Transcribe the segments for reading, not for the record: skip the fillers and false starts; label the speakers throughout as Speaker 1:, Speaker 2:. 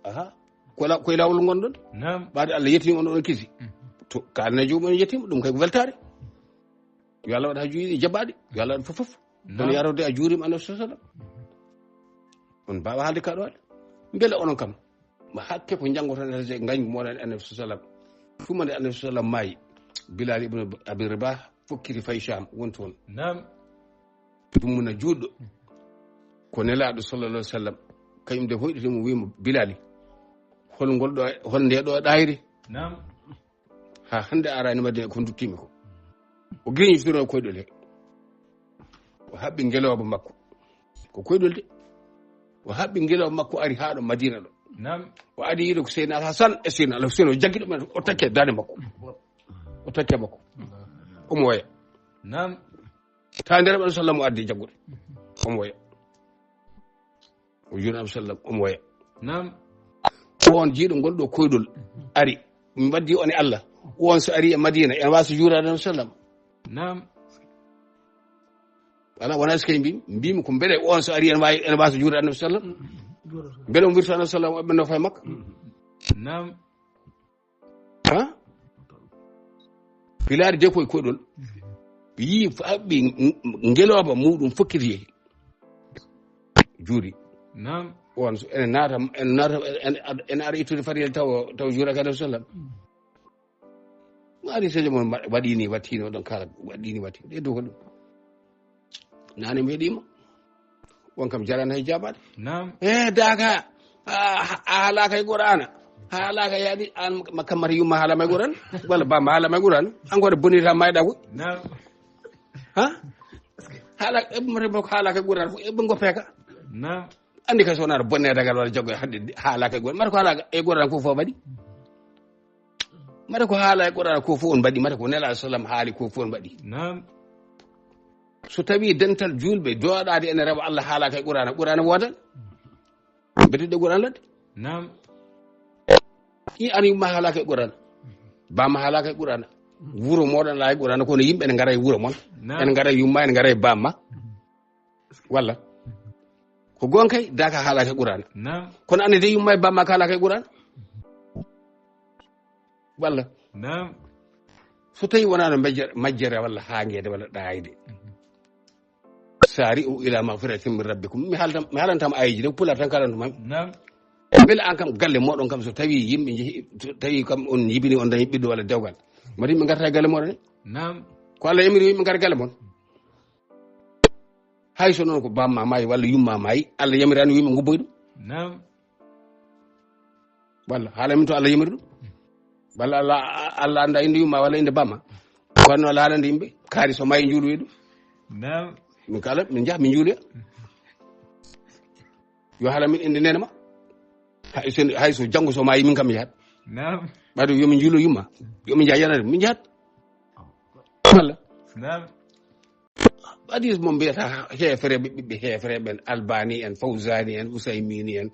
Speaker 1: aha koye lawol gonɗon ɓaade Allah yettima on kisi to kalne jomum on yettima ɗum kay ko weltare yo Allah waɗa ha juuɗe jaɓɓaɗe yo Allah waɗa fof kono yarode a juurima annabi sallam on mbawa haalde kaɗo haale beele onon kam hakke ko janggoton gañgu moɗon annabi sallam tumande annabi sallam maayi Bilal ibn Abi Rabah fokkiti fayi Sham woni toon ɗum muna juɗɗo ko nelaɗo sallallah alih w sallam kañum de hoyɗitimo wimo Bilal hol nde ɗo ɗayri ha hande arani Madina ko duttimi ko o greñitino koyɗol he o haɓɓi ngeloba makko ko koyɗol de o haɓɓi ngeloba makko ari ha ɗo Madina ɗo o adi yiide ko Seydina Hasan e Seydina Al Husayn o jaggi ɗumen o takke dande makko o takke makko omo woya ta nder ɓen sallam o addi jaggude omo woya o jurnaɓe sallam omo woya on jiiɗo gonɗo koyɗol ari mi waddi on e Allah on so ari e Madina en wasa juurade no sallam wala wona so kay mbimi ko beele on so ari en wasa juurade no sallam beele o wirta no sallam o ɓenno fay makka ha Bilal de koye koyɗol yii haɓɓi ngeloba muɗum fokkiti yehi juuri on so ene naata ene ara ittude fariyel taw juuraka alih sallam ari sedi mon waɗini wattino oɗon kala waɗini wattino ɗe dow ko ɗum nane mi heeɗima on kam jarani hay jaɓade daka haalaka e Qur'ana haalaka yaadi an kammata yumma haalama e Qur'an walla bamma haalama e Qur'an an ko waɗa bonita mayɗa koy ha haala eɓmata ko haalaka e Qur'an fof eɓe goppeka andi kay so wonata bonne dagal walla jaggo hadde haalaka e Qur'an mata ko haala e Qur'an ko fof waɗi mata ko haala e Qur'an ko fof on mbaɗi mata ko nelaɗo sallam haali ko fof on mbaɗi so tawi dental julɓe doɗade ene rewa Allah haalaka e Qur'an wodan mbeɗeɗe Qur'an ladde i an yumma haalaka e Qur'an bamma haalaka e Qur'an wuro moɗon ala e Qur'an kono yimɓe ene gara e wuro moon ene gara e yumma ene gara e bamma walla ko gon kay daka haalaka e Qur'an kono ande de yumma e bamma ka haalaka e Qur'an walla so tawi wonano majjere walla hangede walla ɗayde sari o ila magfiratin min rabbikum mi haalantama ayiji de pula tan kalantumami beele an kam galle moɗon kam so tawi yimɓe jeehi tawi kam on jibini on dañi ɓiɗɗo walla dewgal mbaɗa yimɓe garta e galle moɗon e ko Allah yamiri yimɓe gara galle moon hay so noon ko bamma maayi walla yumma maayi Allah yamirani yimɓe gubboy ɗum walla haala min to Allah yamiri ɗum walla Allah anda inde yumma walla inde bamma kono Allah haalande yimɓe kaari so maayi juuloyi ɗum min kala min jaha min juuloya yo haala min inde nene ma hay so janggo so maayi min kam mi jahat ɓaɗo yomin juulo yumma yomin jaa yanade min jahat walla hadis mo mbiyata heefreɓe ɓiɓɓe heefreɓen Albani en Fawzani en Usaymini en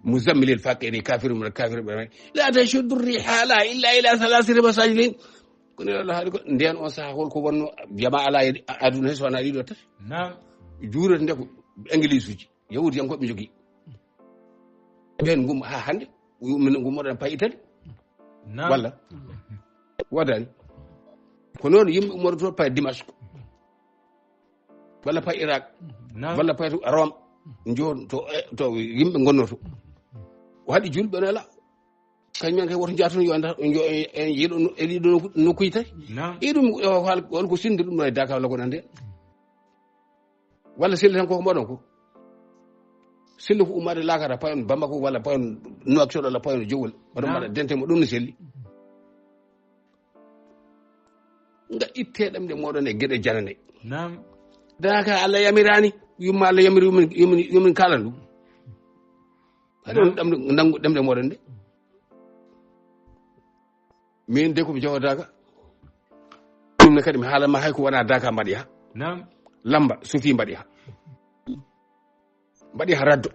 Speaker 1: Muzammilil Faqiri kafir mum kafir ɓe la tashuddu rihala illa ila salasati masajidin kono Allah haali ko nden on saha holko wonno jama ala aduna he so wona ɗiɗo tati juurete nde ko église uji yahudi yankoɓe jogui ɓen gum ha hande min gummoɗon payitade walla waɗani ko noon yimɓe ummoto paye Dimashque walla paye Irak walla paye Rome joon to yimɓe gonnoto o haɗi julɓe on ala kañumen kay woto jatono yo anda yiiɗo e ɗiɗo nokkuji tati i ɗum holko sinde ɗum ɗo e Dakar walla ko nande walla sille tan koko mbaɗon ko sille ko ummade lakara payon Bamako walla payon Nouakchott walla payon Jowol oɗon mbaɗa dentemo ɗum ne selli nga itte ɗemɗe moɗon e gueɗe janane daka Allah yamirani yumma Allah yamiri yumin kalan ɗum aɗon ɗemɗe moɗon de min de komi jawa Daka ɗum ne kadi mi haalanma hay ko wona Daka mbaɗi ha lamba sufi mbaɗi ha raddo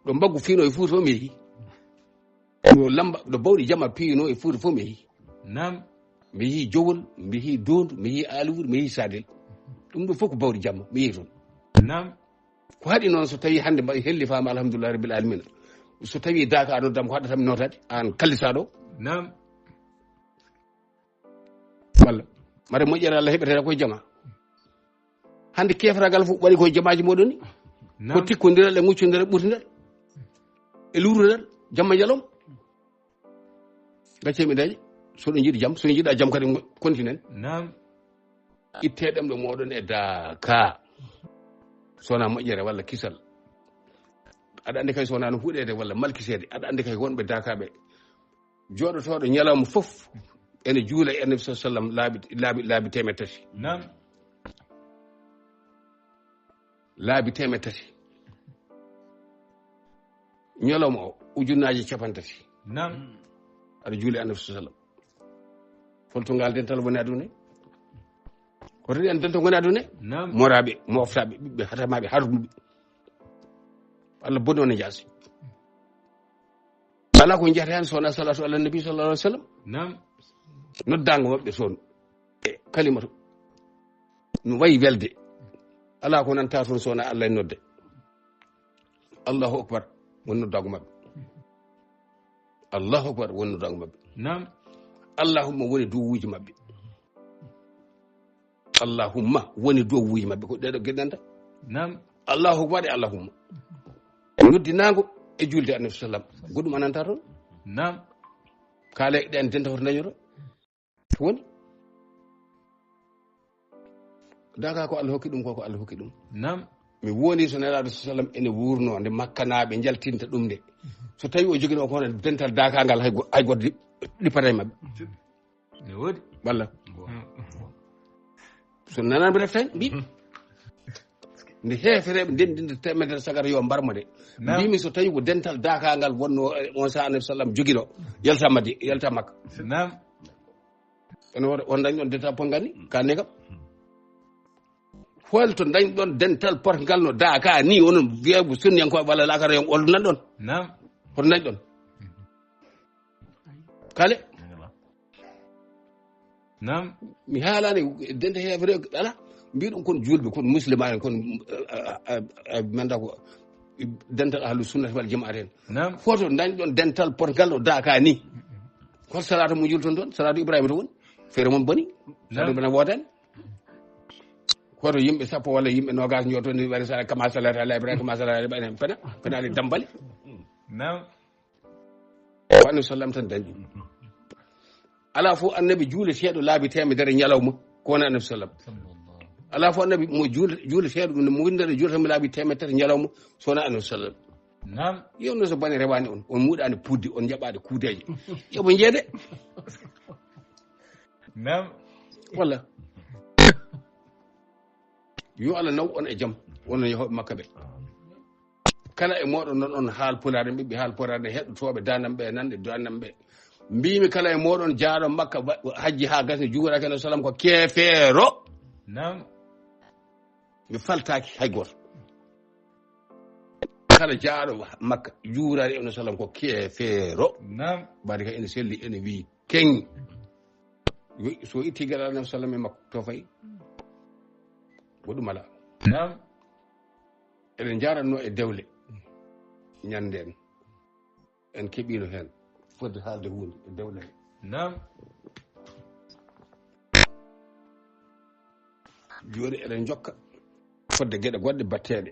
Speaker 1: ɗo mbaggu fiino e Fuuta fof mi yeehi ɗo lamba ɗo bawɗi jama piino e Fuuta fof mi yeehi mi yeehi Jowol mi yeehi Dondu mi yeehi Aliwudu mi yeehi Sadel ɗum ɗo fof ko bawɗi jamma mi yeehi toon ko haɗi noon so tawi hannde mbaɗi helli fama alhamdulillah rabbil alamina so tawi daka noddam ko haɗatam notade an kallisaɗo walla mare moƴƴere Allah heɓetede koye jama hande kefragal fof waɗi koye jamaji moɗon ni ko tikkodiral e muccodiral e ɓurtidal e luurodal jamma jalom gaccemi dañi soɗo jiiɗi jaam soɗo jiiɗa jaam kadi continuen itte ɗemɗo moɗon e daka sowona moƴƴere walla kisal aɗa andi kay sowona no huuɗede walla malkisede aɗa andi kay wonɓe dakaɓe joɗotoɗo ñalawma fof ene juula e annabi sallam laabi temed tati laabi temed tati ñalawma o ujunnaji capantati aɗa juuli annabi sallam foltongal dental woni aduna koto ɗi en dental woni aduna moraɓe moftaɓe ɓiɓɓe hatamaɓe harduɓe Allah bonni on e jaasi ala ko jeyata hen sowona salatu ala nabi sallallahu alih w sallam noddago mabɓe toon e kalimatu no wayi welde ala ko nanta toon sowona Allah e nodde allahu akbar woni noddago mabɓe allahu akbar woni noddago mabɓe allahumma woni dowuji mabɓe allahumma woni dowuji mabɓe ko ɗeɗo gueɗɗanta allahu akbar e allahumma noddinago e julde annabi sallam goɗɗum ananta toon kaala ɗe en denta hoto dañoto to woni daka ko Allah hokki ɗum ko Allah hokki ɗum mi woni so nelaɗo sallam ene wurno nde makkanaɓe jaltinta ɗum nde so tawi o jogino kono dental dakangal hay goɗɗo ɗippata e mabɓe walla so nananɓe refta mbiɓe nde heefereɓe ndendinde temedere sagara yo mbarmo de mbimi so tawi ko dental dakangal wonno on sa annabi sallam jogino yalta makka ene on dañi ɗon dental potgal ni ka negam holto dañi ɗon dental potgal no daka ni onon wiyago sunniyankoɓe walla lakara yon oldu nan ɗon hoto dañi ɗon kale mi haalani dente heefere ala mbiɗum kon julɓe kon muslimani kon manda ko dental ahlu sunnati wal jamaat en foto dañi ɗon dental potgal no daka ni hol salatu mo julton toon salatu ibrahima to woni feere mon boni salatu bana wodani koto yimɓe sappo walla yimɓe nogas jotoni waɗi sa kama salatu ala ibrahima kama salatu ala ibrahima pena ali dambali ko annabi sallam tan dañi ala fof annabi juuleteɗo laabi temedere ñalawma ko woni annabi sallam ala fof annabi mo juuleteɗo mo windere juuletamo laabi temedere tati ñalawma so wona annabi sallam yewno so bone rewani on muɗani pudde on jaɓade kuudeje yoɓo jeede walla yo Allah naw on e jaam wonon yahoɓe makka ɓe kala e moɗon noon on haal pulare ɓiɓɓe haal pulare heɗɗotoɓe danam ɓe nande danam ɓe mbimi kala e moɗon jaaɗo makka hajji ha gasne juuraki annabi sallam ko keefeero mi faltaki hay goto kala jaaɗo makka juurari annabi sallam ko keefeero bade ka ene selli ene wi keŋ so itti gaɗa annabi sallam e makko to fayi goɗɗum ala eɗen jaranno e dewle ñanden en keɓino hen fodde haalde hunde e dewle he joni eɗen jokka fodde gueɗe goɗɗe batteɗe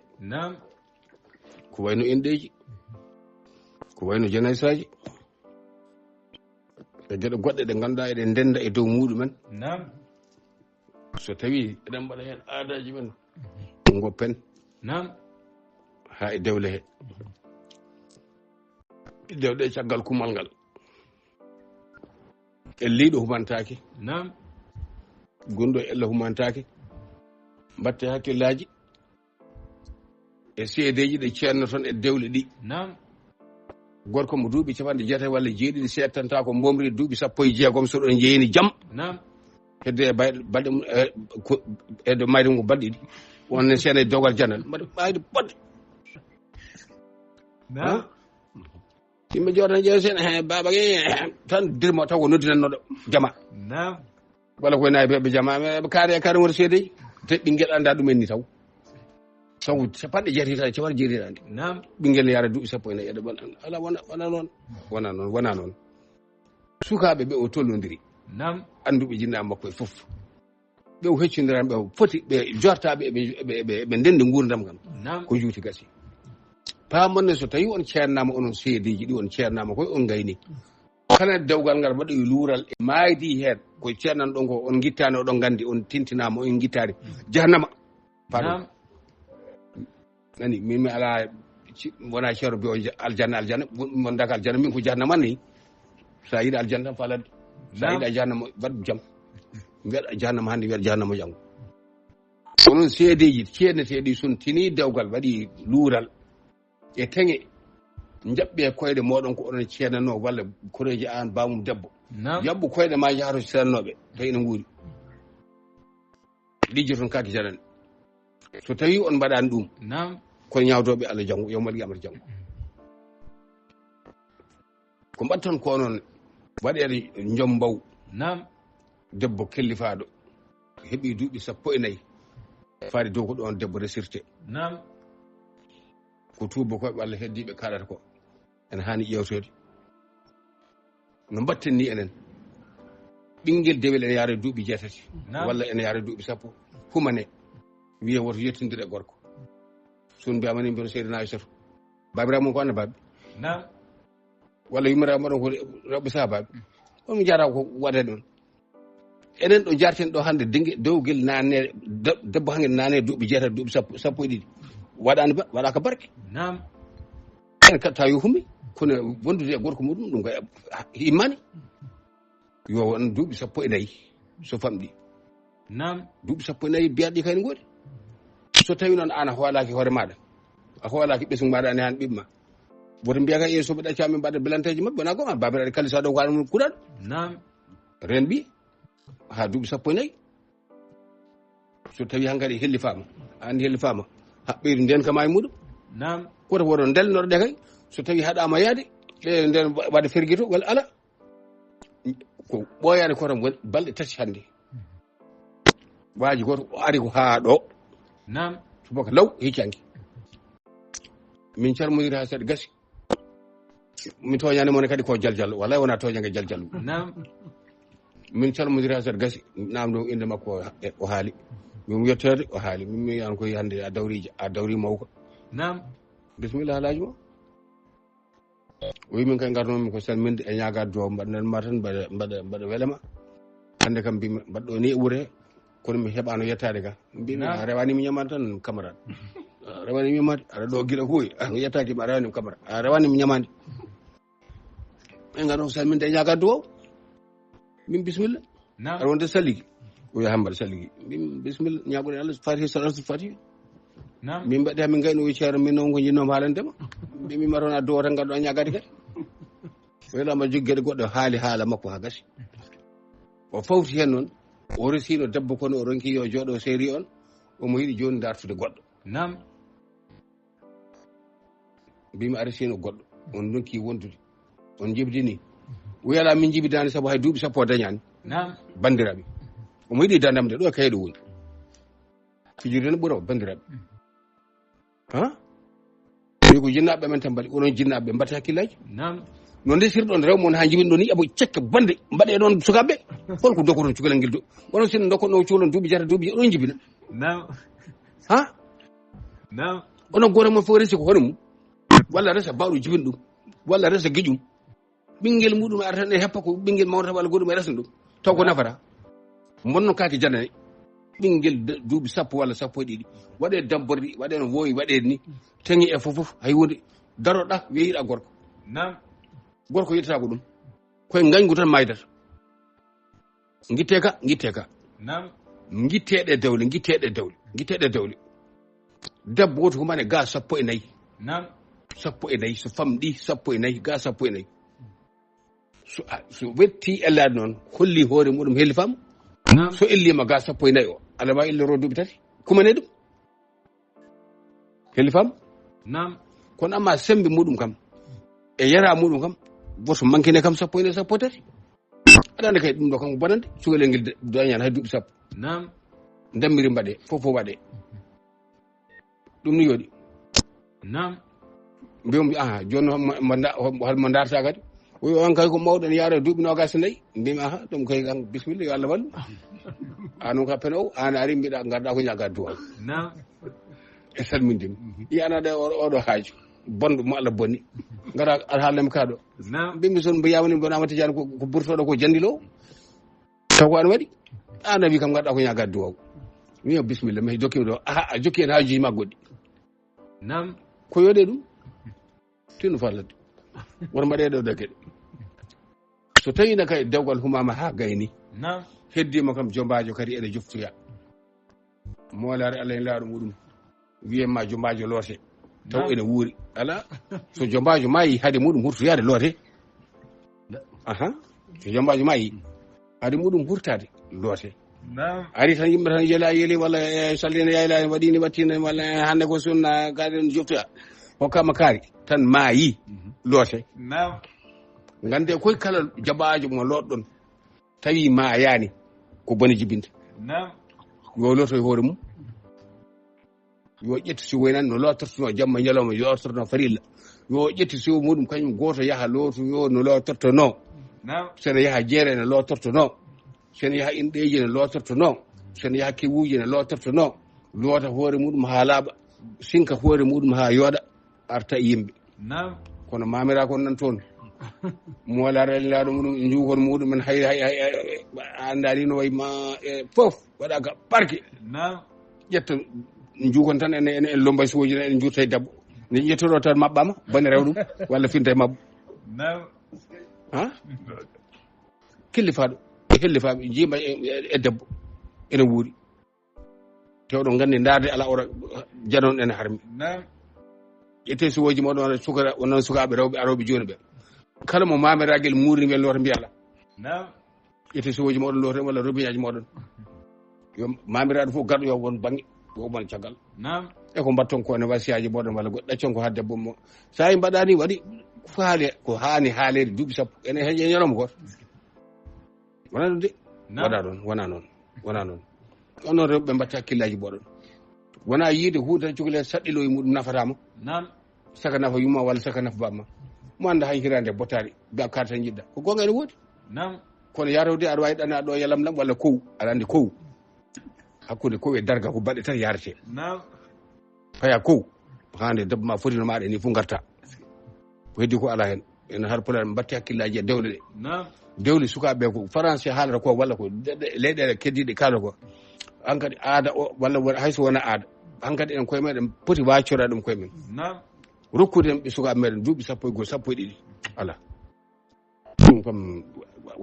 Speaker 1: ko wayno inɗeji ko wayno janayisaji e gueɗe goɗɗe ɗe ganduɗa eɗen ndenda e dow muɗumen so tawi eɗen mbaɗa hen aadaji men goppen ha e dewle he dewɗe caggal kumal ngal elliɗo humantaki gonɗo ella humantaki mbatte hakkillaji e seedeji ɗe ceerno toon e dewle ɗi gorko mo duuɓi capanɗe jeetati walla jeeɗiɗi settanta ko mbomri duuɓi sappo e jeegom so ɗon jeeyini jaam hedde e balɗe mum e mayde mum ko balɗe ɗiɗi wonne seena e dogal janal mbaɗa ɓayde bodde yimɓe jooɗana ƴeewa seena he baba tan dirmo taw ko noddinannoɗo jama walla koye nayi ɓe jama ɓe kaari e kaari woto seedeji te ɓinguel anda ɗumen ni taw sabu sapande jeetati ci war jeetiraande ɓingel yara duuɓi sappo e nayi eɗe bon ala wana noon sukaaɓe ɓe o tollondiri annduɓe jinnaɓe makko e fof ɓe o heccondirani ɓe foti ɓe jortaɓe ɓe ndendi gurdam kam ko juuti gasi pamonne so tawi on ceernama onon seedeji ɗi on ceernama koye on gayni kala dewgal ngal waɗa e luural e maydi heen ko ceernan ɗon ko on gittani oɗon gandi on tintinama on gittani jahannama pardon nani min mi ala wona ceero bi o aljanna mon daga aljanna min ko jahannama ni sa yiɗi aljanna tan falade sa yiɗi jahannama waɗ jaam mbiyaɗa jahannama hannde wiyaɗa jahannama janngo onon seedeji ceerneteɗi sun tini dewgal waɗi luural e teŋe jaɓɓe koyɗe moɗon ko onon ceernano walla koreji an bamum debbo yaɓɓu koyɗe ma yahto ceernoɓe tawi ene nguuri lijjo toon kake janane so tawi on mbaɗani ɗum koye ñawdoɓe Allah janngo yawmal qiyamata janngo ko mbatton ko noon waɗede jombaw debbo kellifaɗo heeɓi duuɓi 14 faade dow ko ɗon debbo resirte ko tuuba koɓe Allah heddiɓe kalata ko ene hani ƴewtede no mbatten ni enen ɓinguel dewel ene yaara duuɓi 6 walla ene yaara duuɓi 10 humane wiye woto yettodire e gorko sun mbiyamani mbiɗo seydana Aissata babiramu ko anna babi walla yummiramu ɗon ko rewɓe sahabaɓe on mi jara ko waɗede ɗon enen ɗo jarten ɗo hannde dewgel nane debbo hange nane duuɓi 6 duuɓi 12 waɗani ba waɗaka barke en tawi humi kono wondude e gorko muɗum ɗum koye immani yo won duuɓi 14 so famɗi duuɓi 14 biyaɗɗi kayne goodi so tawi noon an a hoolaki hoore maɗa a hoolaki ɓesgu maɗa ane han ɓiɓma woto mbiya ka soɓe ɗaccami mbaɗa bilanteji mabɓe wona goma babiraɗe kalisa ɗo ko aɗa kuɗaɗo ren ɓi ha duuɓi 14 so tawi hankkadi helli fama andi helli fama ɓeydu nden kam e muɗum koto woɗon ndelnoɗo ɗe kay so tawi haɗama yaade ɗe nden waɗa ferguito walla ala ko ɓooyade koto balɗe 3 hannde waaji goto o ari ko haa ɗo subaka law hiccanki min calmodiri ha seeɗa gasi mi toñani mone kadi ko jaljallo wallay wona toñange jaljallo min calmodiri ha seeɗa gasi namdo inde makko o haali min yettede o haali min mi an koy hannde a dawri mawko bisimilla halaji mo o wi min kay garnomi ko salminde e ñagade duwaw mbaɗanma tan mbaɗa welema hannde kam mbimi mbaɗɗo ni e wuure kono mi heɓano yettade ga mbimi a rewanimi ñamade tan camarade a rewanimi ñamade aɗa ɗo guila huuy yettaki a rewanimi camarade a rewanimi ñamade en garno ko salminde e ñagade duwaw min bisimilla aɗa wonde salligi o wi hambal salligi mbimi bisimilla ñagoɗen Allah fatiha salatul fatiha min mbaɗi ha min gayno wi ceero min noon ko jinnomi haalandema mbimi ma toon a duwo tan garɗo ñagade kadi welama jogui gueɗe goɗɗo haali haala makko ha gasi o fawti hen noon o resino debbo kono o ronki yo jooɗo séri on omo yiɗi joni dartude goɗɗo mbimi a resino goɗɗo on donki wondude on jibdini wiyala min jibidani saabu hay duuɓi 10 dañani bandiraɓe omo yiɗi dandamde ɗo e kayɗo woni fijirde no ɓuura bandiraɓe wi ko jinnaɓe men tan mbaɗi onon jinnaɓe mbatta hakkillaji no desirɗon rew mon ha jibin ɗon ni abo cekke bande mbaɗe ɗon sukaɓe holko dokoton cukalel ngel do onon sinno dokkono cuulon duuɓi 6 duuɓi onon jibina onon goto mon fof resi ko hono mum walla resa bawɗo jibin ɗum walla resa guiƴum ɓinguel muɗum ara tan e heppa ko ɓinguel mawta walla goɗɗum e resna ɗum taw ko nafata bonno kake janane ɓinguel duuɓi 10 walla 12 waɗe dabborɗi waɗe no wowi waɗede ni teŋi e fof hay wonde daroɗa weyiɗa gorko gorko yiɗata ko ɗum koye gañgu tan maydata guitte ka guitteɗe dewle debbo woto ko mane ga 14 14 so famɗi 14 ga 14 so wetti ellade noon holli hoore muɗum helli fam so ellima ga 14 o aɗa wawi elloro duuɓi 3 kumane ɗum helli fam kono amma sembe muɗum kam e yara muɗum kam woto manquine kam 14 13 aɗa anda kay ɗum ɗo kam ko bonande cukalel ngel dañani hay duuɓi 10 dammiri mbaɗe fof waɗe ɗum ni yoɗi
Speaker 2: nam
Speaker 1: mbimi joni holmo darta kadi on kay ko mawɗo ne yaara duuɓi nogas nayyi mbimi ɗum koy kan bisimilla yo Allah wallu anum ka pene o an ari mbiɗa garɗa ko ñagga duwal
Speaker 2: nam
Speaker 1: e salmindimi yiyanade oɗo haaju bonɗo mo Allah bonni gara aɗa haalnami kaɗo mbimi son mbo yawni bonama tijani ko burtoɗo ko jandilo taw ko an waɗi an wi kam garɗa ko ñagga duwaw mi bisimilla mi jokkimi ɗo a jokki hen haajuji ma goɗɗi
Speaker 2: nam
Speaker 1: ko yoɗe ɗum tino fallade woto mbaɗe ɗo dagueɗe so tawino kay dewgal humama ha gayni heddima kam jombajo kadi ene joftoya moolare Allah en laaɗo muɗum wiyatma jombajo loote taw ene wuuri ala so jombajo maayi haade muɗum hurtoyade loote so jombajo maayi haade muɗum hurtade loote ari tan yimɓe tan jeela yeeli walla sallina yaylani waɗini wattine walla hande ko sunna gaɗen joftoya hokkama kaari tan maayi loote gande koye kala jaɓajo mo loɗɗon tawi mayani ko bone jibinta yo looto e hoore mum yo ƴettu si woynani no lotortono jamma ñalawma yo lootorno farilla yo ƴettu siwo muɗum kañum goto yaaha lootoyo no lotortono sene yaaha jeere ne lotortono sene yaaha inɗeji ne lotortono sene yaaha kewuji ne lotortono loota hoore muɗum ha laaɓa sinka hoore muɗum ha yooɗa arta yimɓe kono mamira kon nan toon molarelelaɗo muɗum jukon muɗumen hay andani no wayma foof waɗaka parque ƴetta jukon tan en lombay suwoji en jurta e dabbo ne ƴettoɗo tan maɓɓama bone rew ɗum walla finta e mabbo killifaɗo hellifaɓe jima e debbo ene wuuri tewɗo gandi darde ala ora janon ene harmi ƴette suwoji moɗon sukara onon sukaɓe rewɓe aroɓe joni ɓe kala mo mamiragel murini wel loota mbiyala ƴette suwoji moɗon loota walla robiñaji moɗon yo mamiraɗo fof garɗo yo won banggue yo won caggal e ko mbatton ko ne wasiyaji moɗon walla goɗɗo ɗaccon ko ha debbo mo sa yi mbaɗani waɗi faale ko hani haalede duuɓi sappo ene heeƴe ñalawma goto wona ɗum de wona noon on noon rewɓe mbatta hakkillaji moɗon wona yiide huude tan cukalel saɗɗilo e muɗum nafatama saka nafa yumma walla saka nafa bamma mo anda hay hirande bottari ga kar tan jiɗɗa ko gonga ene woodi kono yarawde aɗa wawi ɗana ɗo yalam lam walla kow aɗa andi kow hakkude kow e darga ko baɗɗe tan yarete faya kow hande debbo ma fotino maɗa ni fof garta ko heddi ko ala hen ene har pulaar mbatti hakkillaji e dewle ɗe dewle sukaɓe ko français haalata ko walla ko leyɗele keddiɗe kaala ko an kadi aada o walla hayso wona aada an kadi en koye meɗen poti waccora ɗum koye men rokkude en ɓe sukaɓe meɗen duuɓi sappo e goho sappo e ɗiɗi ala ɗum kam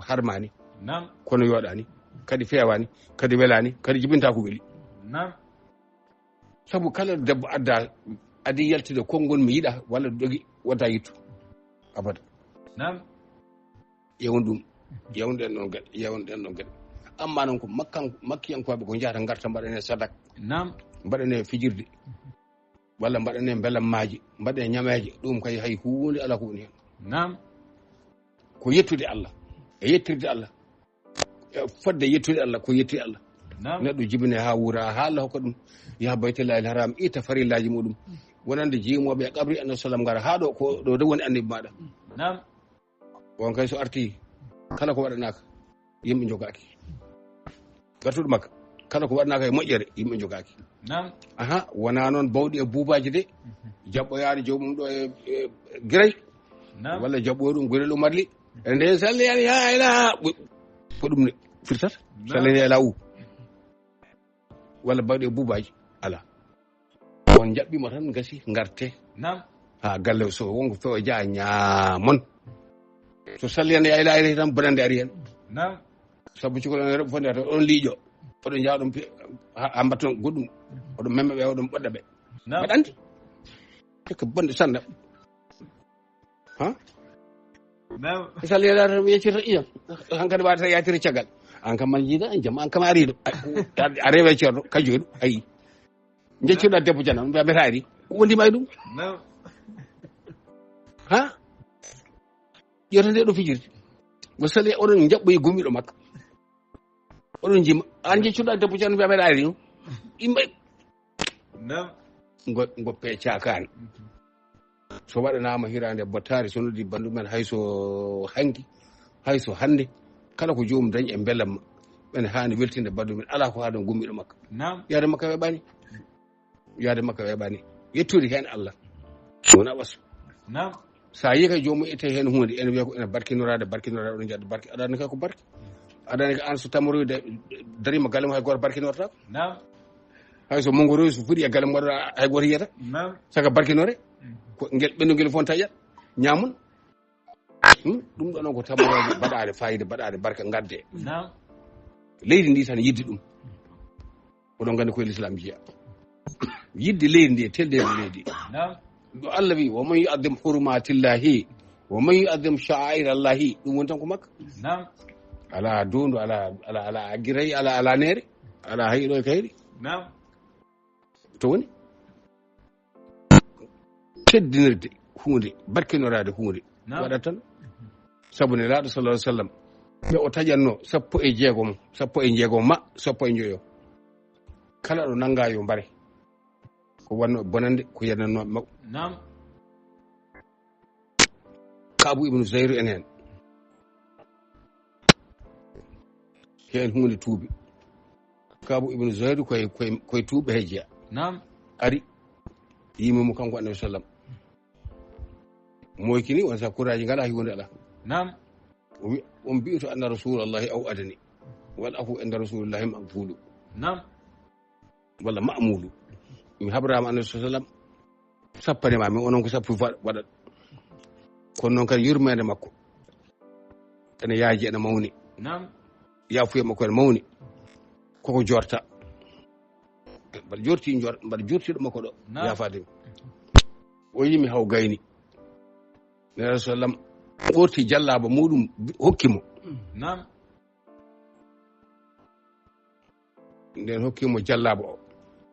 Speaker 1: harmani kono yooɗani kadi fewani kadi welani kadi jibinta ko weeli saabu kala debbo adda adi yaltide konngol mi yiɗa walla dogi wonta yittu abada yewon ɗum yewden ɗon gaɗe amma noon ko makkiyankoɓe ko jahata garta mbaɗane sadak mbaɗane fijirde walla mbaɗane belammaji mbaɗane ñameje ɗum kay hay hunde ala ko woni hen ko yettude Allah e yettirde Allah e fodde yettude Allah ko yetti Allah neɗɗo jibine ha wuura ha Allah hokka ɗum yaha baytullahi haram ita farillaji muɗum wonande jimoɓe e qabri annabi sallam gara ha ɗo ko ɗo de woni annabi maɗa on kay so arti kala ko waɗanaka yimɓe jogaki gartuɗo makka kala ko waɗanaka e moƴƴere yimɓe jogaki wona noon bawɗi e buubaji de jaɓɓoyaade jomum ɗo e guiray walla jaɓɓoya ɗum gurel umarli e nde salliyani ha ila ko ɗum ne firtata sallini ala walla bawɗi e buubaji ala on jaɓɓima tan gasi garte ha galle so wonko fewa jaa ñaamon so salliyani ya ila ila tan bonande ari hen sabu cukalon rewɓe fof ndeyata on liiƴo oɗon jaa ɗum ha mbatton goɗɗum oɗon memme ɓe oɗon ɓoɗɗa ɓe mbaɗa andi eko bonde sanne salliyani tan yeccita iyam hankadi waɗata yatiri caggal an kam man jiida jaam an kam ariɗo a rewe ceerno kajoyɗo ayi jeccuɗa debbo jana mbiyameta ari ko wondima e ɗum ƴewta nde ɗo fijirde mo sali oɗon jaɓɓoyi gumiɗo makka oɗon jima an jeccuɗa debbo jana mbiyameta ari ɗum imɓe ngo peccakani so waɗanama hirande bottari so noddi bandu men hayso hanki hayso hande kala ko jomum dañi e belamma ɓen hani weltinde bandu men ala ko haɗon gummiɗo makko yaade makko weɓani yettude hen Allah wona ɓasu sa yi kay jomum ette hen hunde ene wiya ko ene barkinorade oɗon jadde barke aɗani kay ko barke aɗani ko an so tamoroyde darima galle mo hay goto barkinortako hayso mongoroy so fuɗi e galle mo waɗa hay goto yiyata saka barkinore ko ngel ɓenndugel fon taƴat ñamun ɗum ɗo noon ko tamoroje baɗade fayida baɗade barka gadde leydi ndi tan yidde ɗum oɗon gandi koye l'islam jiya yidde leydi ndi e teldede leydi ɗo Allah wi woman yu'azzim hurumatillahi woman yu'azzim sha'airallahi ɗum woni tan ko makka ala dondu ala aggirayi ala nere ala hayɗo e kayri to woni teddinirde hunde barkinorade hunde waɗat tan sabu ne laaɗo sallallahu alaihi wasallam ɓe o taƴatno sappo e jeegom ma sappo e joyo kala ɗo nanga yo mbare ko wanno bonande ko yennannoɓe makko Kaabu ibnu Zayru en hen hunde tuubi Kaabu ibnu Zayru koye tuuɓe he jeeya ari yimimo kanko annabi sallam moykini won sa kuraji ngala hunde ala on mbi'to anna rasulallahi aw adani wal afu inda rasulillahi maqbulu walla ma'mulu mi habrama annabi sallam sappanema mi onon ko sappu waɗat kono noon kadi yurmede makko ene yaaji ene mawni yafuye makko ene mawni koko jorta mbaɗa jortiɗo makko ɗo yafademi o yimi haw gayni ne rasulallam ɓorti jallaba muɗum hokkimo nden hokkimo jallaba o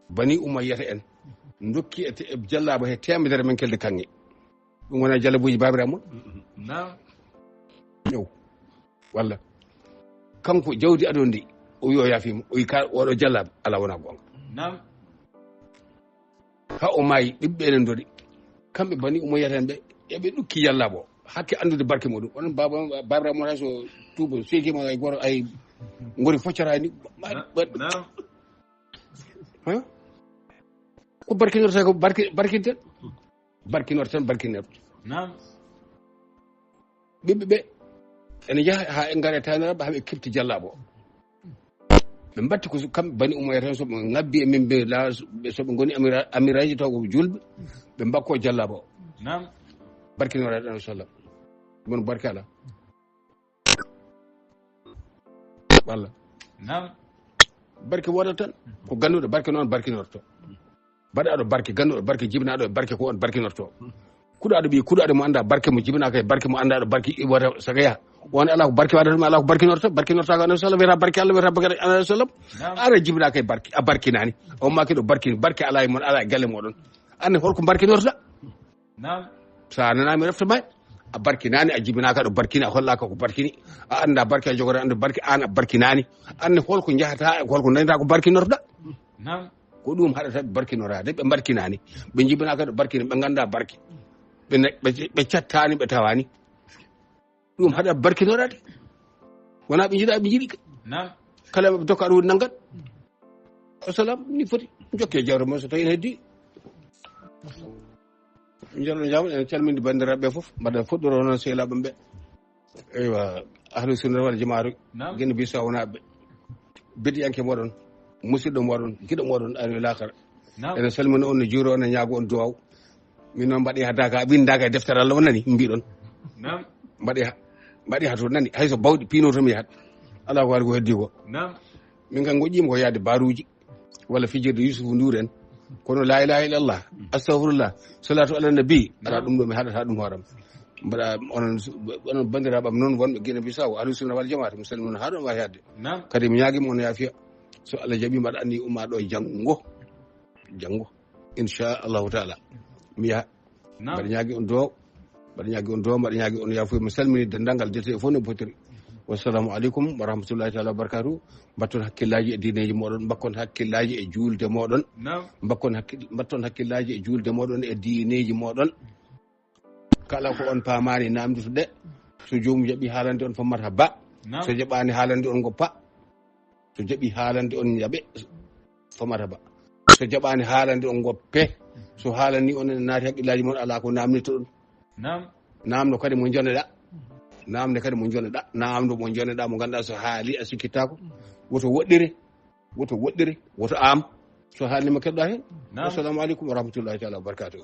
Speaker 1: bani umayyata en dokki e jallaba he temedere men kelde kanŋe ɗum wona jallabuji babiramu ñaw walla kanko jawdi adon ndi o wi o yafimo o wi ka oɗo jallaba ala wona gonga ha o maayi ɓiɓɓe enen dodi kamɓe bani umayyata en ɓe eɓe ɗukki jallaba o hakke andude barke muɗum onon babiramu hay so tuuba seekima ay goto ay gori foccorani ko barkinorta ko barkinten barkinorto ɓiɓɓe ɓe ene jaaha ha e gaare taniraɓe haɓe kefti jallabo o ɓe mbatti ko kamɓe bani umayya tan soɓe ngabbi e min soɓe goni amiraji taw ko julɓe ɓe mbakko jallabo o barkinorade ɗan sallam ɗumon barke ala walla barke wodat tan ko ganduɗo barke noon barkinorto baɗaɗo barke ganduɗo barke jibinaɗo e barke ko on barkinorto kuɗaɗo ɓi kuɗaɗo mo anda barke mo jibinaka e barke mo andaɗo barke wota saga yaha won ala ko barke waɗatama ala ko barkinortako anabi sallam wiyata barke Allah wiyata barke anabi sallam ara jibinaka e barke a barkinani o makiɗo barkini barke ala e mon ala e galle moɗon anne holko barkinorta sa nanami reftoma a barkinani a jibinaka ɗo barkini a hollaka ko barkini a anda barke a jogota ande barke an a barkinani anne holko jahata e holko dañata ko barkinorɗa ko ɗum haɗata ɓe barkinorade ɓe barkinani ɓe jibinaka ɗo barkini ɓe ganda barke ɓe cattani ɓe tawani ɗum haɗa barkinorade wona ɓe jiiɗa ɓe jiiɗi kala ɓe dokka aɗa woni naggat assalam ni foti jokke jawre mo so tawi ne heddi jalno jam en calminde bandiraɓe ɓe foof mbaɗa fuɗɗoro noon sehlaɓe ɓe eywa ahlu sunna wal jamaatu guinne Bissau wonaɓe bediyanke moɗon musidɗo moɗon giɗo moɗon ani lakara ene salmina on no juuro on e ñaago on duwaw min noon mbaɗi ha daka windaka e deftere Allah o nani mbiɗon mbaɗi ha to nani hayso bawɗi piino to mi yahat ala ko waɗi ko heddi ko min kam goƴƴima ko yaade baruji walla fijirde Yousoufou Ndour en kono la ilaha illallah astahfirullah salatu ala nabi ala ɗum ɗo mi haɗata ɗum hooram mbaɗa onon bandiraɓam noon wonɓe Guinée Bissau ahlu sunna wal jamaata mi salmina ha ɗon wawi hadde kadi mi ñaguima on yaafiya so Allah jaaɓi mbaɗa anni umma ɗo janggo inchallahu taala mi yaha mbaɗa ñaagui on duwaw mbaɗa ñaagui on yaafuya mi salmini dendagal détenu fof no potiri wassalamu aleykum wa rahmatullahi taala wa barakatuh. Batton hakkillaji e diineji moɗon, bakkon hakkillaji e julde moɗon, batton hakkillaji e julde moɗon e diineji moɗon. Kala ko on paamani namdude so jomum jaɓi haalande on fammata ba, so jaɓani haalande on goppa, so jaɓi haalande on yaɓe famata ba, so jaɓani haalande on goppe, so haalani on ene naati haqqillaji mon ala ko namnito ɗum. Namdo kadi mo joneɗa, namde kadi mo joneɗa, namdo mo joneɗa mo ganduɗa so haali a sikkitako, woto woɗɗire, woto am, so haalnima keɗɗa hen. Assalamu aleykum wa rahmatullahi taala wa barakatuh.